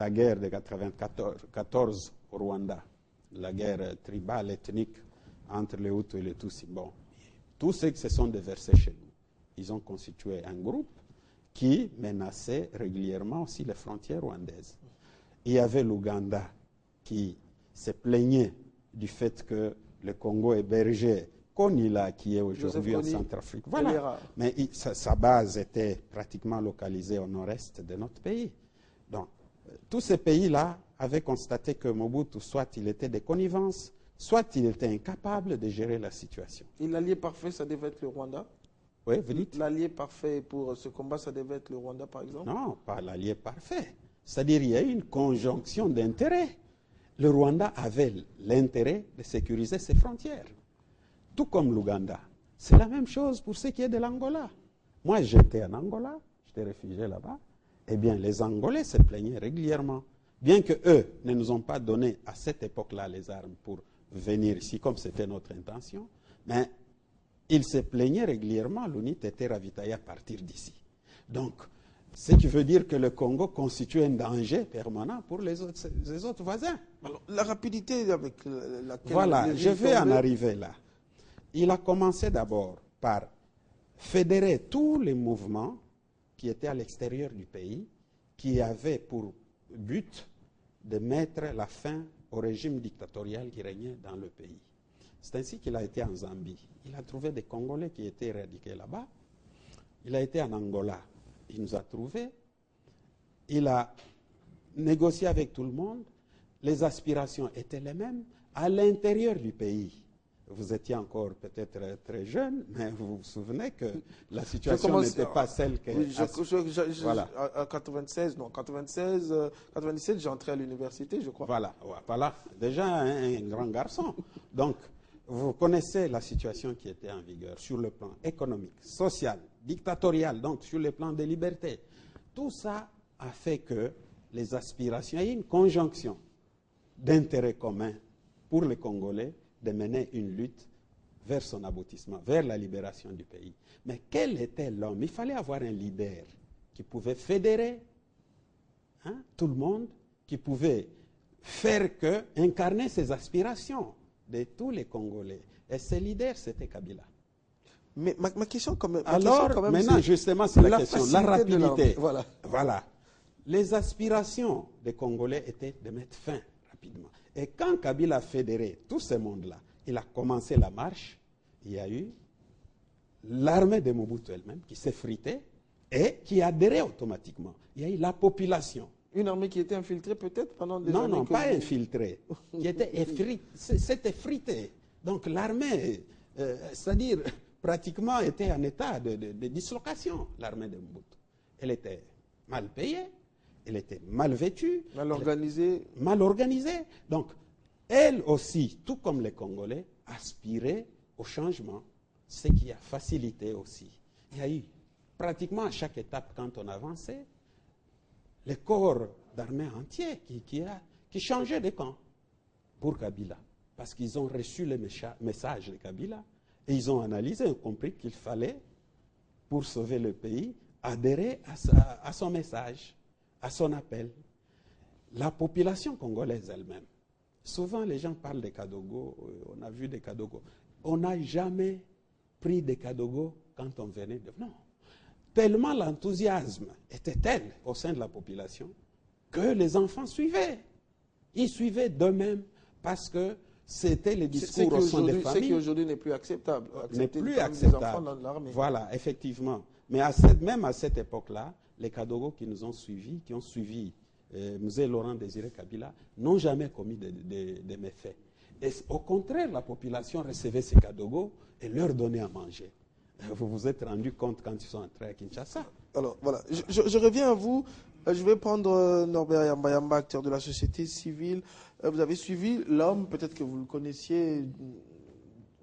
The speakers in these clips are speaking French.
la guerre de 1994 au Rwanda, la guerre tribale, ethnique entre les Hutus et les Tutsis. Bon, tous ceux qui se sont déversés chez nous, ils ont constitué un groupe qui menaçait régulièrement aussi les frontières rwandaises. Il y avait l'Ouganda qui se plaignait du fait que le Congo hébergeait Konila, qui est aujourd'hui en Centrafrique. Voilà. Mais sa base était pratiquement localisée au nord-est de notre pays. Donc, tous ces pays-là avaient constaté que Mobutu, soit il était de connivence, soit il était incapable de gérer la situation. Et l'allié parfait, ça devait être le Rwanda? Oui, vous dites? L'allié parfait pour ce combat, ça devait être le Rwanda, par exemple? Non, pas l'allié parfait. C'est-à-dire qu'il y a eu une conjonction d'intérêts. Le Rwanda avait l'intérêt de sécuriser ses frontières, tout comme l'Ouganda. C'est la même chose pour ce qui est de l'Angola. Moi, j'étais en Angola, j'étais réfugié là-bas. Eh bien, les Angolais se plaignaient régulièrement. Bien qu'eux ne nous ont pas donné à cette époque-là les armes pour venir ici, comme c'était notre intention, mais ils se plaignaient régulièrement, l'UNIT était ravitaillé à partir d'ici. Donc, ce qui veut dire que le Congo constitue un danger permanent pour les autres voisins. Alors, la rapidité avec laquelle... Voilà, je vais en arriver là. Il a commencé d'abord par fédérer tous les mouvements qui étaient à l'extérieur du pays, qui avaient pour but de mettre la fin au régime dictatorial qui régnait dans le pays. C'est ainsi qu'il a été en Zambie. Il a trouvé des Congolais qui étaient éradiqués là-bas. Il a été en Angola. Il nous a trouvés. Il a négocié avec tout le monde. Les aspirations étaient les mêmes. À l'intérieur du pays, vous étiez encore peut-être très jeune, mais vous vous souvenez que la situation n'était pas celle que... Oui, voilà. À 96, non, 96, 97, j'ai entré à l'université, je crois. Voilà, voilà. Déjà un grand garçon. Donc, vous connaissez la situation qui était en vigueur sur le plan économique, social, dictatorial, donc sur le plan des libertés. Tout ça a fait que les aspirations, il y a une conjonction d'intérêts communs pour les Congolais de mener une lutte vers son aboutissement, vers la libération du pays. Mais quel était l'homme? Il fallait avoir un leader qui pouvait fédérer tout le monde, qui pouvait faire que, incarner ses aspirations de tous les Congolais. Et ce leader, c'était Kabila. Mais ma question quand même... Alors, quand même, maintenant, justement, c'est la question, la rapidité. Voilà. Les aspirations des Congolais étaient de mettre fin rapidement. Et quand Kabila a fédéré tout ce monde-là, il a commencé la marche, il y a eu l'armée de Mobutu elle-même qui s'est fritée et qui adhérait automatiquement. Il y a eu la population. Une armée qui était infiltrée peut-être pendant des années? Non, pas infiltrée, qui était s'était fritée. Donc l'armée, c'est-à-dire pratiquement était en état de dislocation, l'armée de Mobutu. Elle était mal payée, elle était mal vêtue. Mal organisée. Mal organisée. Donc, elle aussi, tout comme les Congolais, aspirait au changement, ce qui a facilité aussi. Il y a eu pratiquement à chaque étape, quand on avançait, les corps d'armée entiers qui changeaient de camp pour Kabila. Parce qu'ils ont reçu le message de Kabila et ils ont analysé et compris qu'il fallait, pour sauver le pays, adhérer à son message, à son appel. La population congolaise elle-même, souvent les gens parlent des Kadogo, on a vu des Kadogo. On n'a jamais pris des Kadogo quand on venait de... Non. Tellement l'enthousiasme était tel au sein de la population que les enfants suivaient. Ils suivaient d'eux-mêmes parce que c'était les discours au sein des familles. Ce qui aujourd'hui n'est plus acceptable. N'est plus acceptable. Des enfants dans l'armée. Voilà, effectivement. Mais même à cette époque-là, les Kadogo qui nous ont suivis, qui ont suivi Mzee Laurent Désiré Kabila, n'ont jamais commis de méfaits. Et au contraire, la population recevait ces Kadogo et leur donnait à manger. Vous vous êtes rendu compte quand ils sont entrés à Kinshasa. Alors, voilà. Je reviens à vous. Je vais prendre Norbert Yamba, acteur de la société civile. Vous avez suivi l'homme, peut-être que vous le connaissiez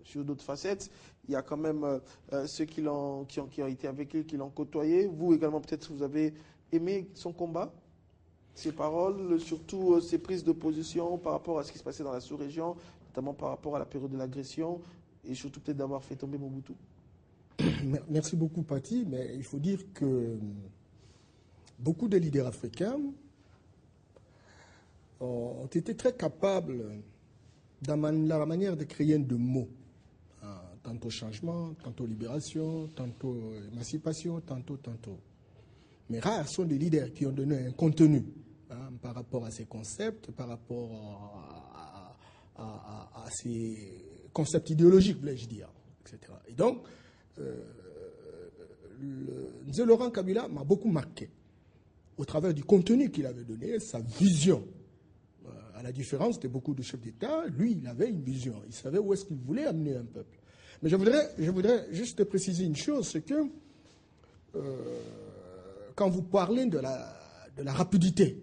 sur d'autres facettes. Il y a quand même ceux qui ont été avec lui, qui l'ont côtoyé. Vous également, peut-être, vous avez aimé son combat, ses paroles, surtout ses prises de position par rapport à ce qui se passait dans la sous-région, notamment par rapport à la période de l'agression, et surtout peut-être d'avoir fait tomber Mobutu. Merci beaucoup, Paty, mais il faut dire que beaucoup de leaders africains ont été très capables dans la manière de créer de mots. Tantôt changement, tantôt libération, tantôt émancipation, tantôt. Mais rares sont les leaders qui ont donné un contenu par rapport à ces concepts, par rapport à ces concepts idéologiques, voulais-je dire, etc. Et donc, Mzee Laurent Kabila m'a beaucoup marqué au travers du contenu qu'il avait donné, sa vision. À la différence de beaucoup de chefs d'État, lui, il avait une vision. Il savait où est-ce qu'il voulait amener un peuple. Mais je voudrais juste préciser une chose, c'est que quand vous parlez de la rapidité,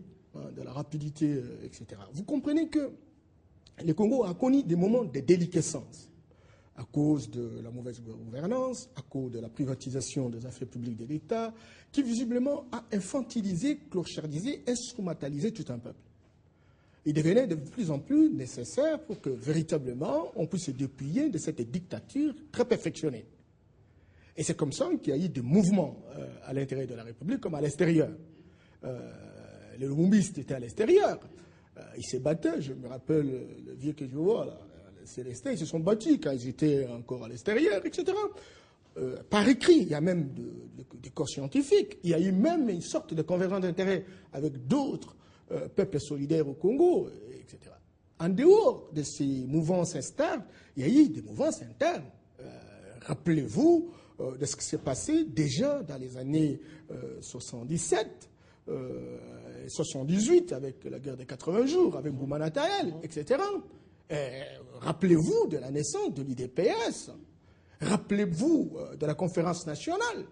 etc., vous comprenez que le Congo a connu des moments de déliquescence à cause de la mauvaise gouvernance, à cause de la privatisation des affaires publiques de l'État, qui visiblement a infantilisé, clochardisé, instrumentalisé tout un peuple. Il devenait de plus en plus nécessaire pour que véritablement on puisse se dépouiller de cette dictature très perfectionnée. Et c'est comme ça qu'il y a eu des mouvements à l'intérieur de la République comme à l'extérieur. Les lumumbistes étaient à l'extérieur. Ils se battaient, je me rappelle le vieux que je vois là, les Célestins, ils se sont battus quand ils étaient encore à l'extérieur, etc. Par écrit, il y a même des corps scientifiques, il y a eu même une sorte de convergence d'intérêts avec d'autres peuples solidaires au Congo, etc. En dehors de ces mouvances externes, il y a eu des mouvances internes. Rappelez-vous de ce qui s'est passé déjà dans les années 77, 78, avec la guerre des 80 jours, avec Boumana Taël, etc. Rappelez-vous de la naissance de l'IDPS. Rappelez-vous de la conférence nationale.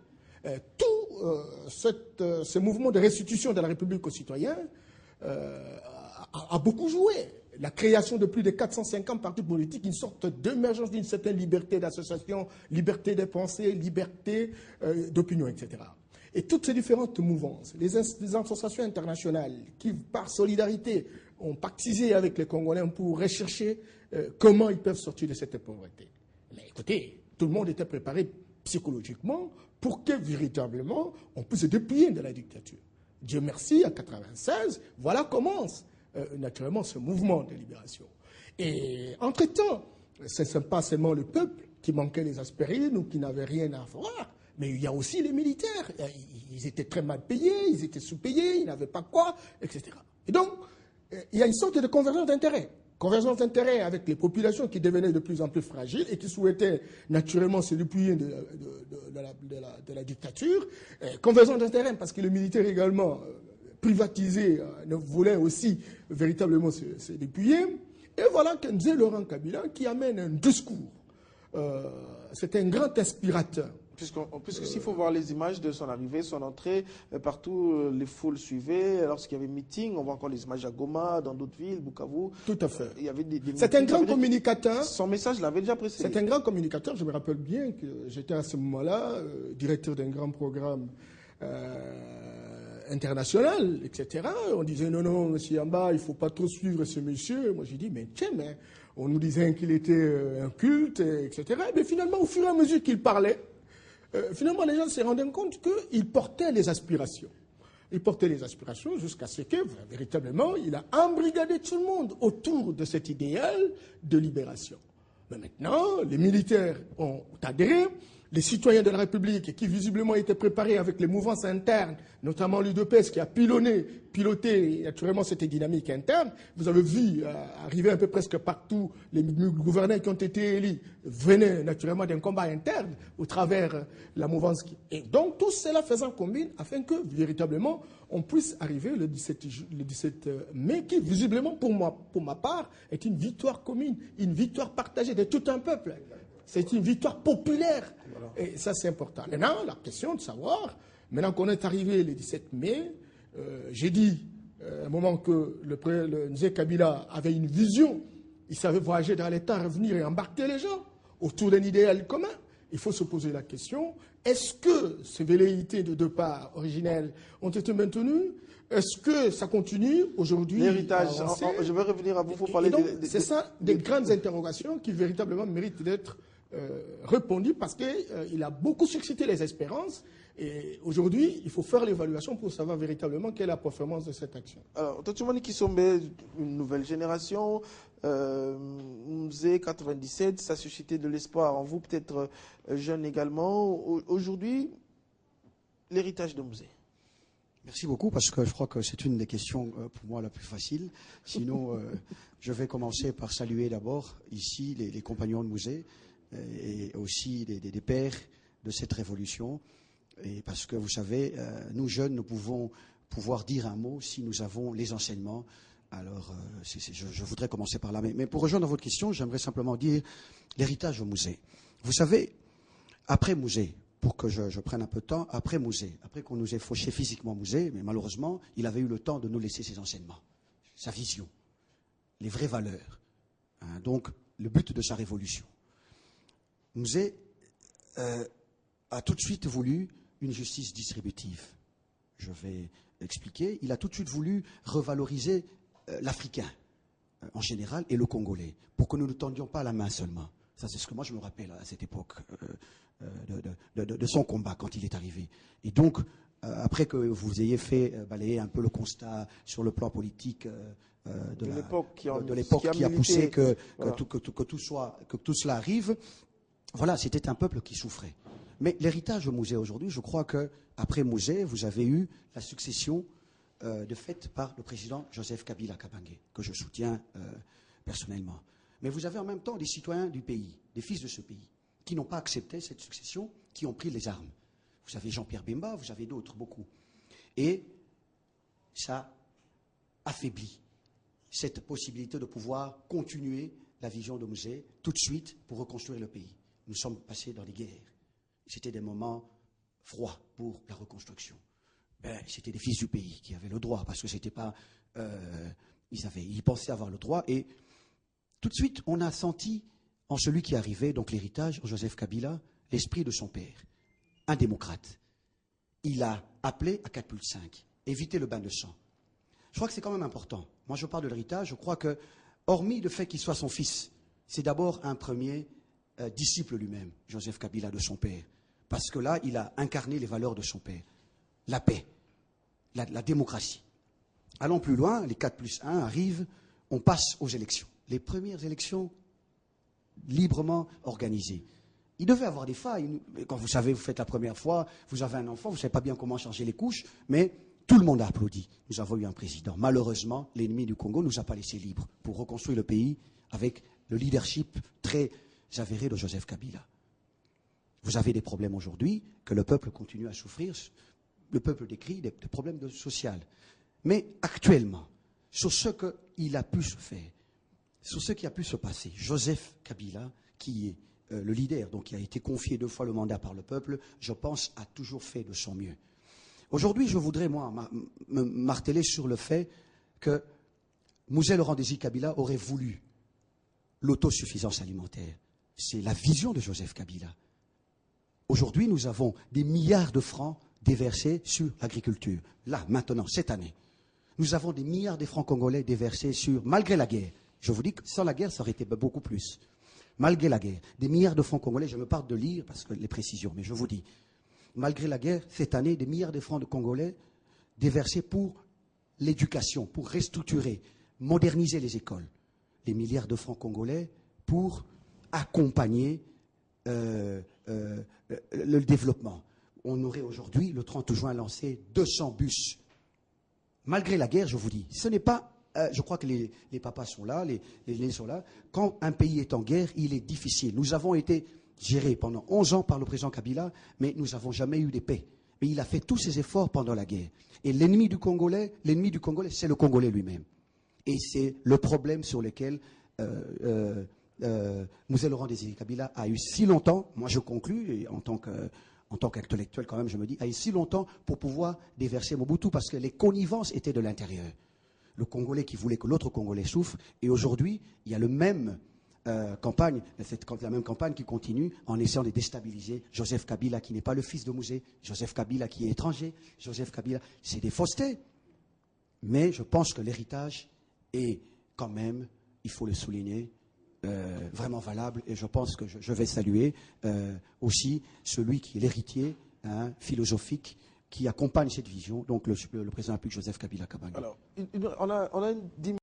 Ce mouvement de restitution de la République aux citoyens a beaucoup joué. La création de plus de 450 partis politiques, une sorte d'émergence d'une certaine liberté d'association, liberté de pensée, liberté d'opinion, etc. Et toutes ces différentes mouvances, les associations internationales qui, par solidarité, ont pactisé avec les Congolais pour rechercher comment ils peuvent sortir de cette pauvreté. Mais écoutez, tout le monde était préparé psychologiquement pour que, véritablement, on puisse se dépouiller de la dictature. Dieu merci, en 1996, voilà commence naturellement ce mouvement de libération. Et entre-temps, ce n'est pas seulement le peuple qui manquait les aspirines ou qui n'avait rien à voir, mais il y a aussi les militaires. Ils étaient très mal payés, ils étaient sous-payés, ils n'avaient pas quoi, etc. Et donc, il y a une sorte de convergence d'intérêts. Convergence d'intérêts avec les populations qui devenaient de plus en plus fragiles et qui souhaitaient naturellement se dépouiller de la dictature. Convergence d'intérêts parce que le militaire également privatisé voulait aussi véritablement se dépouiller. Et voilà que Mzee Laurent Kabila qui amène un discours. C'est un grand inspirateur. Puisque s'il faut voir les images de son arrivée, son entrée, partout les foules suivaient. Lorsqu'il y avait meeting, on voit encore les images à Goma, dans d'autres villes, Bukavu. Tout à fait. Il y avait c'est un grand communicateur. Son message l'avait déjà précédé. C'est un grand communicateur. Je me rappelle bien que j'étais à ce moment-là directeur d'un grand programme international, etc. On disait non, monsieur Yamba, il ne faut pas trop suivre ce monsieur. Moi, j'ai dit, mais tiens, mais on nous disait qu'il était un culte, etc. Mais finalement, au fur et à mesure qu'il parlait, finalement, les gens se rendaient compte qu'il portait les aspirations. Il portait les aspirations jusqu'à ce que, véritablement, il a embrigadé tout le monde autour de cet idéal de libération. Mais maintenant, les militaires ont adhéré, les citoyens de la République qui visiblement étaient préparés avec les mouvances internes, notamment l'UDPS qui a piloté naturellement cette dynamique interne. Vous avez vu arriver un peu presque partout les gouverneurs qui ont été élus venaient naturellement d'un combat interne au travers la mouvance. Et donc tout cela faisant combine afin que véritablement on puisse arriver le 17 mai qui visiblement pour ma part est une victoire commune, une victoire partagée de tout un peuple. C'est une victoire populaire. Et ça, c'est important. Maintenant, la question de savoir, maintenant qu'on est arrivé le 17 mai, j'ai dit à un moment que le Mzee Kabila avait une vision, il savait voyager dans les temps, revenir et embarquer les gens autour d'un idéal commun. Il faut se poser la question, est-ce que ces velléités de départ originelles ont été maintenues? Est-ce que ça continue aujourd'hui? L'héritage, je vais revenir à vous pour parler c'est ça, des grandes interrogations qui véritablement méritent d'être répondu parce qu'il a beaucoup suscité les espérances. Et aujourd'hui, il faut faire l'évaluation pour savoir véritablement quelle est la performance de cette action. Alors, Totumani Kisombe, une nouvelle génération, Mzee 97, ça a suscité de l'espoir en vous, peut-être jeune également. Aujourd'hui, l'héritage de Mzee. Merci beaucoup, parce que je crois que c'est une des questions pour moi la plus facile. Sinon, je vais commencer par saluer d'abord ici les compagnons de Mzee et aussi des pères de cette révolution. Et parce que vous savez, nous jeunes, nous pouvons pouvoir dire un mot si nous avons les enseignements. Alors, je voudrais commencer par là. Mais pour rejoindre votre question, j'aimerais simplement dire l'héritage de Mzee. Vous savez, après Mzee, pour que je prenne un peu de temps, après Mzee, après qu'on nous ait fauché physiquement Mzee, mais malheureusement, il avait eu le temps de nous laisser ses enseignements, sa vision, les vraies valeurs. Hein, donc, le but de sa révolution. Mzee a tout de suite voulu une justice distributive. Je vais expliquer. Il a tout de suite voulu revaloriser l'Africain en général et le Congolais, pour que nous ne tendions pas la main seulement. Ça, c'est ce que moi je me rappelle à cette époque de son combat quand il est arrivé. Et donc, après que vous ayez fait balayer un peu le constat sur le plan politique de l'époque qui a poussé que tout cela arrive, voilà, c'était un peuple qui souffrait. Mais l'héritage de Mzee aujourd'hui, je crois qu'après Mzee, vous avez eu la succession de fait par le président Joseph Kabila Kabange, que je soutiens personnellement. Mais vous avez en même temps des citoyens du pays, des fils de ce pays, qui n'ont pas accepté cette succession, qui ont pris les armes. Vous avez Jean-Pierre Bemba, vous avez d'autres, beaucoup. Et ça affaiblit cette possibilité de pouvoir continuer la vision de Mzee tout de suite pour reconstruire le pays. Nous sommes passés dans des guerres. C'était des moments froids pour la reconstruction. C'était des fils du pays qui avaient le droit, parce que c'était pas... ils pensaient avoir le droit. Et tout de suite, on a senti en celui qui arrivait, donc l'héritage, Joseph Kabila, l'esprit de son père, un démocrate. Il a appelé à 4+5, éviter le bain de sang. Je crois que c'est quand même important. Moi, je parle de l'héritage, je crois que, hormis le fait qu'il soit son fils, c'est d'abord un premier disciple lui-même, Joseph Kabila, de son père. Parce que là, il a incarné les valeurs de son père. La paix, la démocratie. Allons plus loin, les 4+1 arrivent, on passe aux élections. Les premières élections librement organisées. Il devait avoir des failles. Quand vous savez, vous faites la première fois, vous avez un enfant, vous ne savez pas bien comment changer les couches, mais tout le monde a applaudi. Nous avons eu un président. Malheureusement, l'ennemi du Congo ne nous a pas laissé libres pour reconstruire le pays avec le leadership très avéré de Joseph Kabila. Vous avez des problèmes aujourd'hui que le peuple continue à souffrir. Le peuple décrit des problèmes sociaux. Mais actuellement, sur ce qu'il a pu se faire, sur ce qui a pu se passer, Joseph Kabila, qui est le leader, donc qui a été confié 2 fois le mandat par le peuple, je pense, a toujours fait de son mieux. Aujourd'hui, je voudrais, moi, me marteler sur le fait que Mzee Laurent Désir Kabila aurait voulu l'autosuffisance alimentaire. C'est la vision de Joseph Kabila. Aujourd'hui, nous avons des milliards de francs déversés sur l'agriculture. Là, maintenant, cette année, nous avons des milliards de francs congolais déversés sur, malgré la guerre. Je vous dis que sans la guerre, ça aurait été beaucoup plus. Malgré la guerre, des milliards de francs congolais, je me parle de lire parce que les précisions, mais je vous dis, malgré la guerre, cette année, des milliards de francs de congolais déversés pour l'éducation, pour restructurer, moderniser les écoles. Des milliards de francs congolais pour accompagner le développement. On aurait aujourd'hui, le 30 juin, lancé 200 bus. Malgré la guerre, je vous dis, ce n'est pas... je crois que les papas sont là, les aînés sont là. Quand un pays est en guerre, il est difficile. Nous avons été gérés pendant 11 ans par le président Kabila, mais nous n'avons jamais eu de paix. Mais il a fait tous ses efforts pendant la guerre. Et l'ennemi du Congolais, c'est le Congolais lui-même. Et c'est le problème sur lequel Mzee Laurent Désir Kabila a eu si longtemps, moi je conclus, et en tant qu'intellectuel quand même, je me dis, a eu si longtemps pour pouvoir déverser Mobutu, parce que les connivences étaient de l'intérieur. Le Congolais qui voulait que l'autre Congolais souffre, et aujourd'hui, il y a la même campagne qui continue en essayant de déstabiliser Joseph Kabila, qui n'est pas le fils de Mzee, Joseph Kabila qui est étranger, Joseph Kabila, c'est des faussetés. Mais je pense que l'héritage est quand même, il faut le souligner, vraiment valable. Et je pense que je vais saluer aussi celui qui est l'héritier philosophique qui accompagne cette vision, donc le président de la République Joseph Kabila Kabange. Alors, on a une